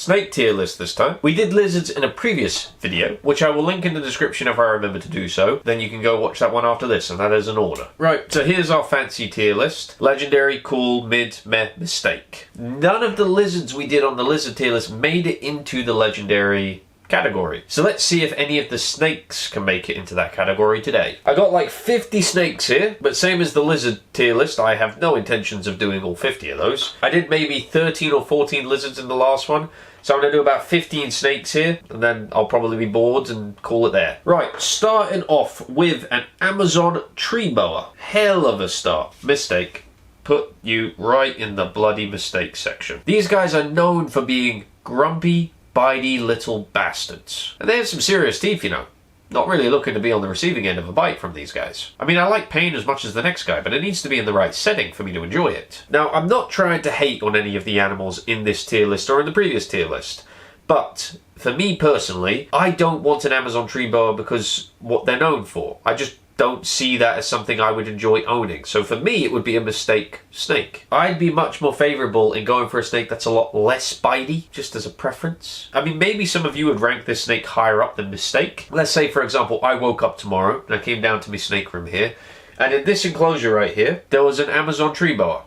snake tier list this time. We did lizards in a previous video, which I will link in the description if I remember to do so. Then you can go watch that one after this, and that is an order. Right, so here's our fancy tier list. Legendary, cool, mid, meh, mistake. None of the lizards we did on the lizard tier list made it into the legendary category. So let's see if any of the snakes can make it into that category today. I got like 50 snakes here, but same as the lizard tier list, I have no intentions of doing all 50 of those. I did maybe 13 or 14 lizards in the last one, so I'm going to do about 15 snakes here, and then I'll probably be bored and call it there. Right, starting off with an Amazon Tree Boa. Hell of a start. Mistake. Put you right in the bloody mistake section. These guys are known for being grumpy, bitey little bastards. And they have some serious teeth, you know. Not really looking to be on the receiving end of a bite from these guys. I mean, I like pain as much as the next guy, but it needs to be in the right setting for me to enjoy it. Now, I'm not trying to hate on any of the animals in this tier list or in the previous tier list, but for me personally, I don't want an Amazon Tree Boa because what they're known for. I just don't see that as something I would enjoy owning. So for me, it would be a mistake snake. I'd be much more favourable in going for a snake that's a lot less bitey, just as a preference. I mean, maybe some of you would rank this snake higher up than mistake. Let's say, for example, I woke up tomorrow and I came down to my snake room here, and in this enclosure right here, there was an Amazon Tree Boa.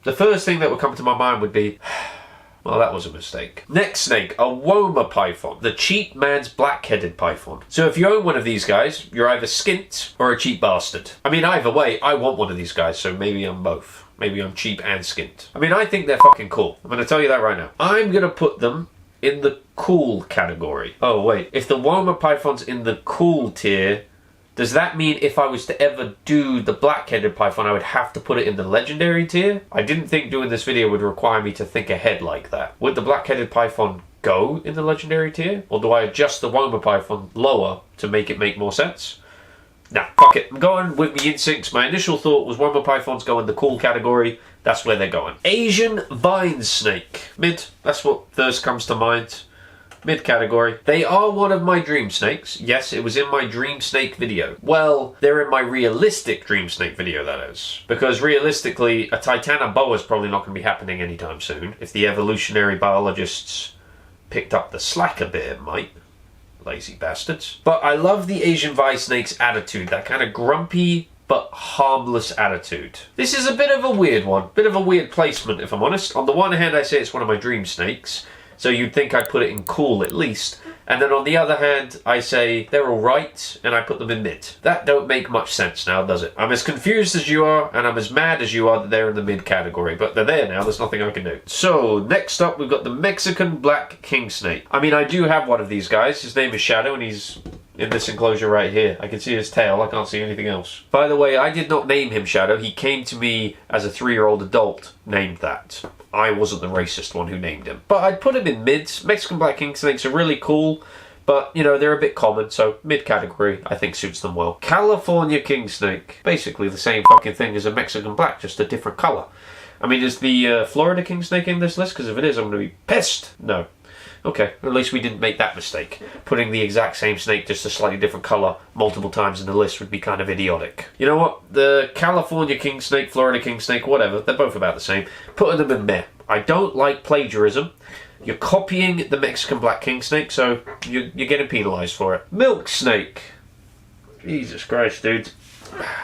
The first thing that would come to my mind would be, well, that was a mistake. Next snake, a Woma Python, the cheap man's black-headed python. So if you own one of these guys, you're either skint or a cheap bastard. I mean, either way, I want one of these guys, so maybe I'm both. Maybe I'm cheap and skint. I mean, I think they're fucking cool. I'm going to tell you that right now. I'm going to put them in the cool category. Oh, wait. If the Woma Python's in the cool tier, does that mean if I was to ever do the black-headed python, I would have to put it in the legendary tier? I didn't think doing this video would require me to think ahead like that. Would the black-headed python go in the legendary tier? Or do I adjust the Woma Python lower to make it make more sense? Nah, fuck it. I'm going with my instincts. My initial thought was Woma Pythons go in the cool category. That's where they're going. Asian vine snake. Mid. That's what first comes to mind. Mid category. They are one of my dream snakes. Yes, it was in my dream snake video. Well, they're in my realistic dream snake video, that is. Because realistically, a Titana boa is probably not going to be happening anytime soon. If the evolutionary biologists picked up the slack a bit, it might. Lazy bastards. But I love the Asian vine snake's attitude. That kind of grumpy but harmless attitude. This is a bit of a weird one. Bit of a weird placement, if I'm honest. On the one hand, I say it's one of my dream snakes. So you'd think I'd put it in cool at least. And then on the other hand, I say they're alright, and I put them in mid. That don't make much sense now, does it? I'm as confused as you are, and I'm as mad as you are that they're in the mid category. But they're there now, there's nothing I can do. So, next up we've got the Mexican Black Kingsnake. I mean, I do have one of these guys. His name is Shadow, and he's in this enclosure right here. I can see his tail, I can't see anything else. By the way, I did not name him Shadow. He came to me as a 3-year-old adult named that. I wasn't the racist one who named him. But I'd put him in mids. Mexican Black Kingsnakes are really cool, but, you know, they're a bit common, so mid-category, I think, suits them well. California Kingsnake. Basically the same fucking thing as a Mexican Black, just a different colour. I mean, is the Florida Kingsnake in this list? Because if it is, I'm going to be pissed. No. Okay, at least we didn't make that mistake. Putting the exact same snake, just a slightly different colour, multiple times in the list would be kind of idiotic. You know what? The California Kingsnake, Florida Kingsnake, whatever, they're both about the same. Putting them in meh. I don't like plagiarism. You're copying the Mexican Black Kingsnake, so you're getting penalised for it. Milksnake. Jesus Christ, dude.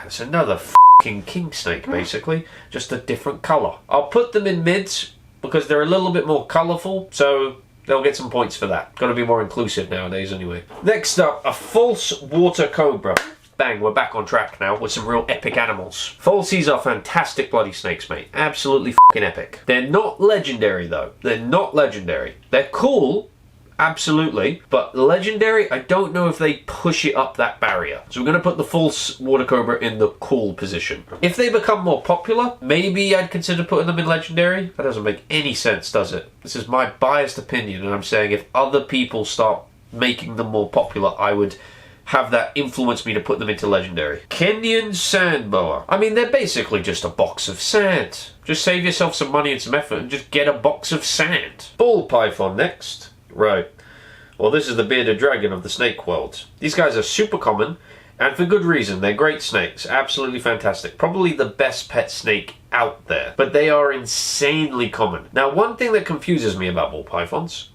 It's another f***ing Kingsnake, basically. Just a different colour. I'll put them in mids, because they're a little bit more colourful, so they'll get some points for that. Got to be more inclusive nowadays anyway. Next up, a false water cobra. Bang, we're back on track now with some real epic animals. Falsies are fantastic bloody snakes, mate. Absolutely f***ing epic. They're not legendary, though. They're not legendary. They're cool, absolutely, but legendary, I don't know if they push it up that barrier. So we're going to put the false water cobra in the cool position. If they become more popular, maybe I'd consider putting them in legendary. That doesn't make any sense, does it? This is my biased opinion, and I'm saying if other people start making them more popular, I would have that influence me to put them into legendary. Kenyan sand boa. I mean, they're basically just a box of sand. Just save yourself some money and some effort and just get a box of sand. Ball python next. Right. Well, this is the bearded dragon of the snake world. These guys are super common, and for good reason. They're great snakes. Absolutely fantastic. Probably the best pet snake out there. But they are insanely common. Now, one thing that confuses me about ball pythons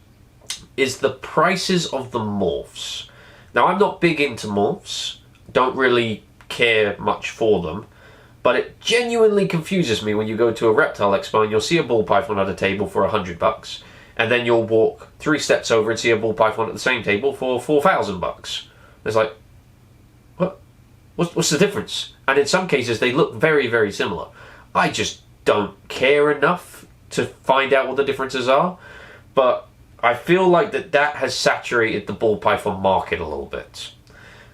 is the prices of the morphs. Now, I'm not big into morphs, don't really care much for them, but it genuinely confuses me when you go to a reptile expo and you'll see a ball python at a table for $100, and then you'll walk 3 steps over and see a ball python at the same table for $4,000. It's like, what? What's the difference? And in some cases, they look very, very similar. I just don't care enough to find out what the differences are, but I feel like that has saturated the ball python market a little bit.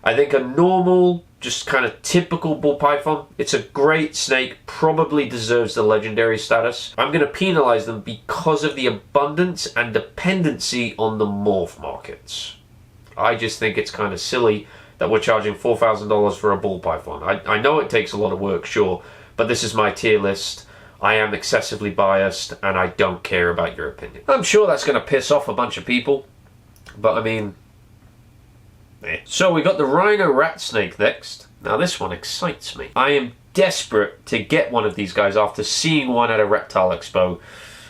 I think a normal, just kind of typical ball python, it's a great snake, probably deserves the legendary status. I'm going to penalize them because of the abundance and dependency on the morph markets. I just think it's kind of silly that we're charging $4,000 for a ball python. I know it takes a lot of work, sure, but this is my tier list. I am excessively biased, and I don't care about your opinion. I'm sure that's going to piss off a bunch of people, but I mean, eh. So we got the Rhino Rat Snake next. Now this one excites me. I am desperate to get one of these guys after seeing one at a reptile expo,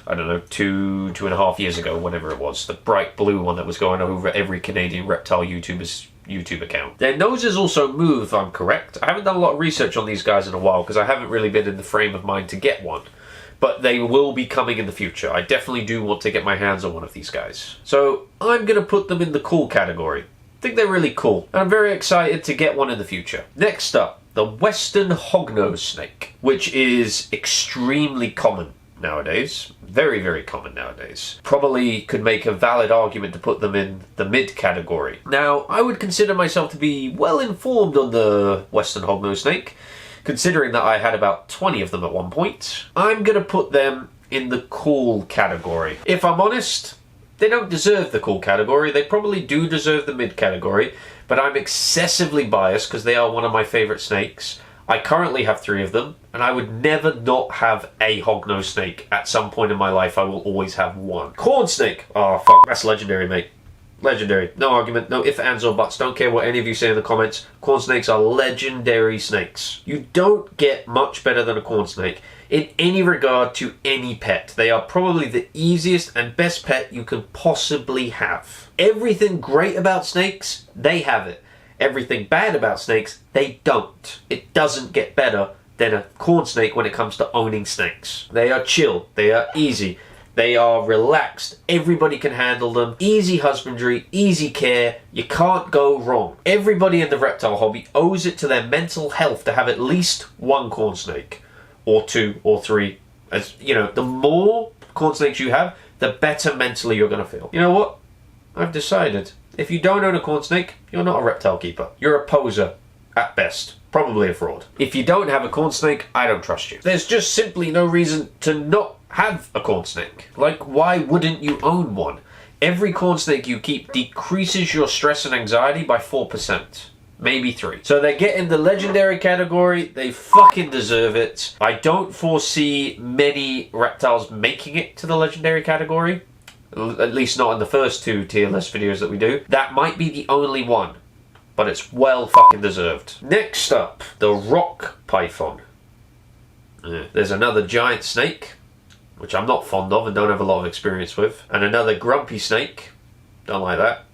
I don't know, two and a half years ago, whenever it was. The bright blue one that was going over every Canadian reptile YouTuber's YouTube account. Their noses also move, if I'm correct. I haven't done a lot of research on these guys in a while because I haven't really been in the frame of mind to get one. But they will be coming in the future. I definitely do want to get my hands on one of these guys. So I'm going to put them in the cool category. I think they're really cool. And I'm very excited to get one in the future. Next up, the Western Hognose Snake, which is extremely common nowadays. Very, very common nowadays. Probably could make a valid argument to put them in the mid category. Now, I would consider myself to be well informed on the Western Hognose Snake, considering that I had about 20 of them at one point. I'm going to put them in the cool category. If I'm honest, they don't deserve the cool category. They probably do deserve the mid category, but I'm excessively biased because they are one of my favorite snakes. I currently have 3 of them, and I would never not have a hognose snake. At some point in my life, I will always have one. Corn snake. Oh, fuck. That's legendary, mate. Legendary. No argument, no ifs, ands, or buts. Don't care what any of you say in the comments. Corn snakes are legendary snakes. You don't get much better than a corn snake in any regard to any pet. They are probably the easiest and best pet you can possibly have. Everything great about snakes, they have it. Everything bad about snakes, they don't. It doesn't get better than a corn snake when it comes to owning snakes. They are chill. They are easy. They are relaxed. Everybody can handle them. Easy husbandry, easy care. You can't go wrong. Everybody in the reptile hobby owes it to their mental health to have at least one corn snake, or 2 or 3. As you know, the more corn snakes you have, the better mentally you're going to feel. You know what? I've decided. If you don't own a corn snake, you're not a reptile keeper. You're a poser, at best. Probably a fraud. If you don't have a corn snake, I don't trust you. There's just simply no reason to not have a corn snake. Like, why wouldn't you own one? Every corn snake you keep decreases your stress and anxiety by 4%. Maybe 3. So they get in the legendary category. They fucking deserve it. I don't foresee many reptiles making it to the legendary category. At least not in the first 2 tier list videos that we do. That might be the only one, but it's well fucking deserved. Next up, the rock python. There's another giant snake, which I'm not fond of and don't have a lot of experience with, and another grumpy snake. Don't like that.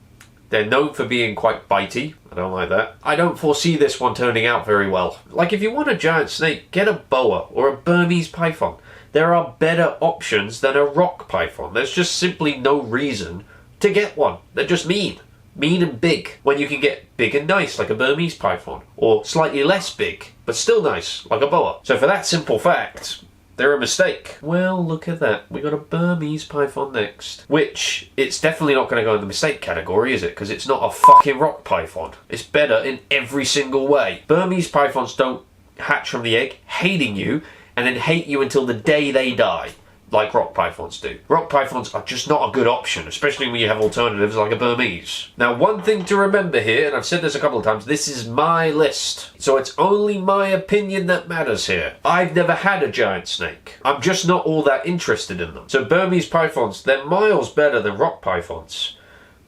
They're known for being quite bitey. I don't like that. I don't foresee this one turning out very well. Like, if you want a giant snake, get a boa or a Burmese python. There are better options than a rock python. There's just simply no reason to get one. They're just mean. Mean and big. When you can get big and nice, like a Burmese python. Or slightly less big, but still nice, like a boa. So for that simple fact, they're a mistake. Well, look at that. We got a Burmese python next. Which, it's definitely not going to go in the mistake category, is it? Because it's not a fucking rock python. It's better in every single way. Burmese pythons don't hatch from the egg, hating you, and then hate you until the day they die, like rock pythons do. Rock pythons are just not a good option, especially when you have alternatives like a Burmese. Now, one thing to remember here, and I've said this a couple of times, this is my list. So it's only my opinion that matters here. I've never had a giant snake. I'm just not all that interested in them. So Burmese pythons, they're miles better than rock pythons,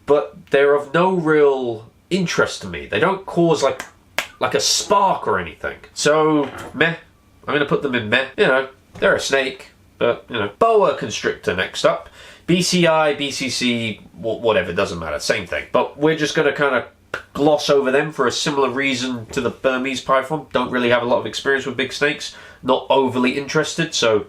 but they're of no real interest to me. They don't cause like a spark or anything. So, meh. I'm going to put them in meh. You know, they're a snake, but, you know. Boa constrictor next up. BCI, BCC, whatever, doesn't matter, same thing. But we're just going to kind of gloss over them for a similar reason to the Burmese Python. Don't really have a lot of experience with big snakes, not overly interested, so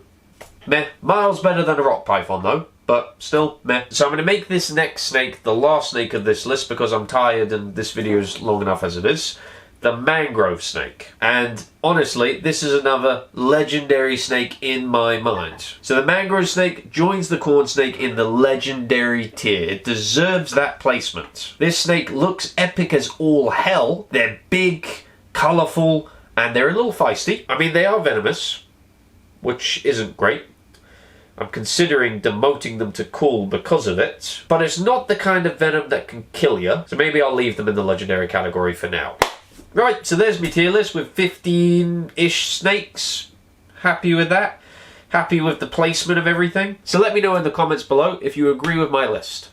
meh. Miles better than a rock python though, but still meh. So I'm going to make this next snake the last snake of this list because I'm tired and this video is long enough as it is. The Mangrove Snake. And honestly, this is another legendary snake in my mind. So the Mangrove Snake joins the Corn Snake in the legendary tier. It deserves that placement. This snake looks epic as all hell. They're big, colourful, and they're a little feisty. I mean, they are venomous, which isn't great. I'm considering demoting them to cool because of it. But it's not the kind of venom that can kill you. So maybe I'll leave them in the legendary category for now. Right, so there's my tier list with 15-ish snakes. Happy with that? Happy with the placement of everything? So let me know in the comments below if you agree with my list.